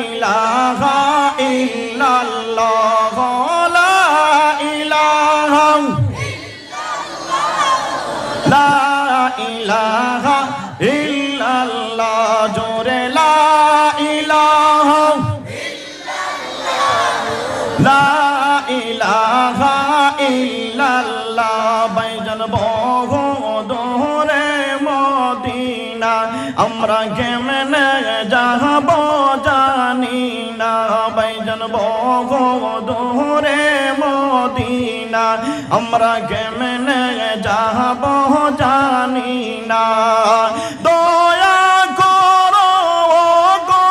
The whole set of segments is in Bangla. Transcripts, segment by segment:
ইলাহা ইল্লাল্লাহ লা ইলাহা লা ইলাহা ইল্লাল্লাহ জোরে লা ইলাহা লা ইলাহা ইল্লাল্লাহ বাইজান বহু দূরে মদিনা আমরা কেমনে যাব জানি না বাইজান বহু দূরে মদিনা আমরা কেমনে যাব জানি না দয়া করো গো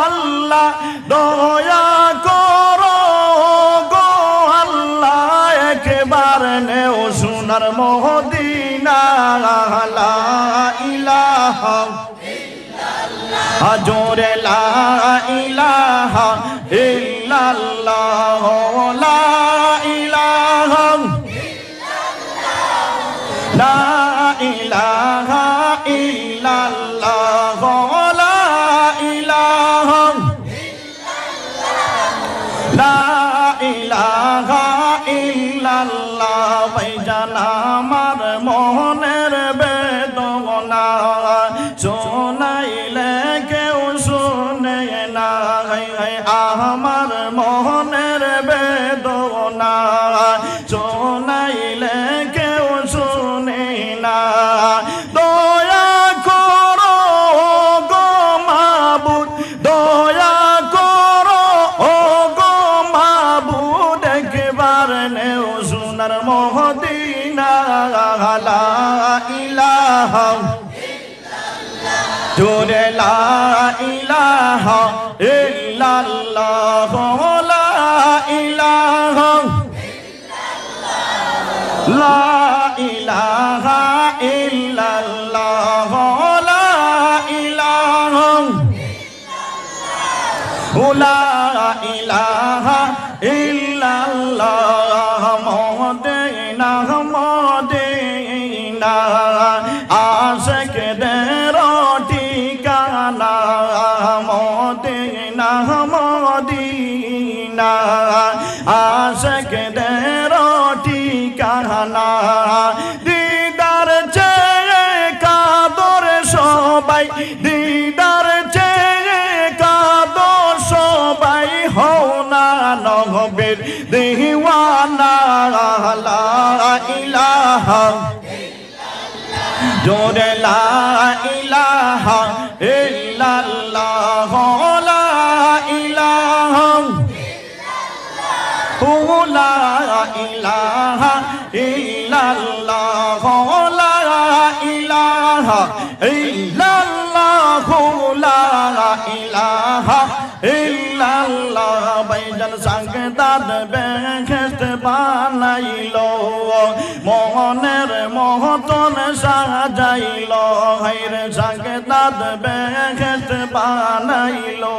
আল্লাহ দয়া করো গো আল্লাহ একবার নেও সোনার মদিনা লা ইলাহা জোরে লা ইলাহা ইল্লাল্লাহ লা ইলাহা লা ইলাহা ইল্লাল্লাহ লা ইলাহা লা ইলাহা ইল্লাল্লাহ ভাইজান আমার মোহনের বেদনা শোনাইলে কেউ শুনে না আমার মোহনের বেদনা শোনাইলে কেউ শুনে না দয়া করো গো মাবুদ দয়া করো ও গো মাবুদ একবার নেও সোনার মদিনা লা ইলাহা জোরে লা ইলাহা ইল্লাল্লাহ লা ইলাহা লা ইলাহা ইল্লাল্লাহ লা ইলাহা লা ইলাহা ইল্লাল্লাহ মদিনা মদিনা আশিকদের ঠিকানা মদিনা মদিনা আশিকদের ঠিকানা দিদার চেয়ে কাদর সবাই দিদার চেয়ে কাদর সবাই হও না নবীর দিওয়ানা লা ইলাহা জোরে লা ইলাহা ইল্লাল্লাহ লা ইলাহা লা ইলাহা ইল্লাল্লাহ লা ইলাহা ইল্লাল্লাহ লা ইলাহা ইল্লাল্লাহ বাইজান সাগদাদ বেহেশত বানাইলো মোহনের মহতন সাজাইলো হায়রে সাগদাদ বেহেশত বানাইলো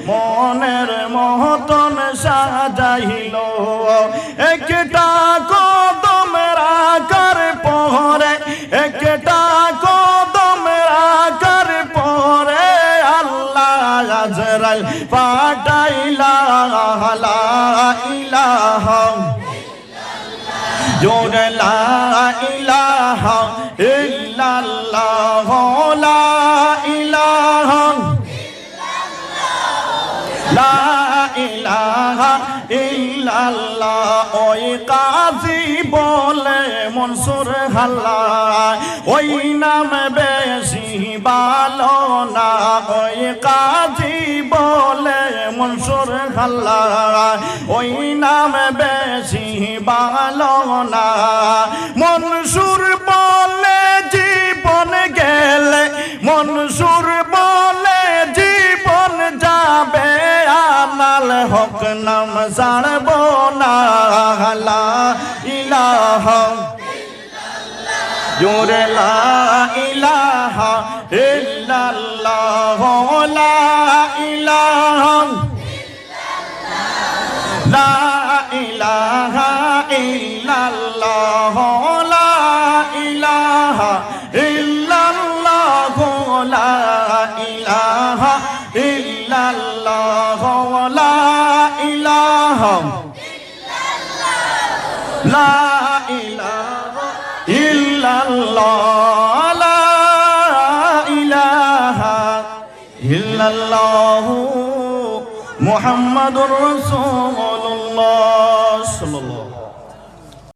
মোহনের মহতন সাজাইলো একটা কদম রাখার পরে একটা কদম রাখার পরে আল্লাহ আজরাইল পাঠাইলা লা ইলাহা জোরে লা ইলাহা ইল্লাল্লাহ লা ইলাহা লা ইলাহা ইল্লাল্লাহ ওই কাজী বলে মনসুর হাল্লা ওই নাম বেশি ভালো না ওই কাজী বলে মনসুর হাল্লা ওই নাম বেশি ভালো না মনসুর বলে জীবন গেলে মনসুর বলে জীবন যাবে আনাল হক নাম জানব না লা ইলাহা জোরে লা ইলাহা ইল্লাল্লাহ লা ইলাহা লা ইলাহা ইল্লাল্লাহ লা ইলাহা ইল্লাল্লাহ লা ইলাহা ইল্লাল্লাহ লা ইলাহা ইল্লাল্লাহ লা ইলাহা ইল্লাল্লাহু মুহাম্মাদুর রাসূলুল্লাহ সাল্লাল্লাহু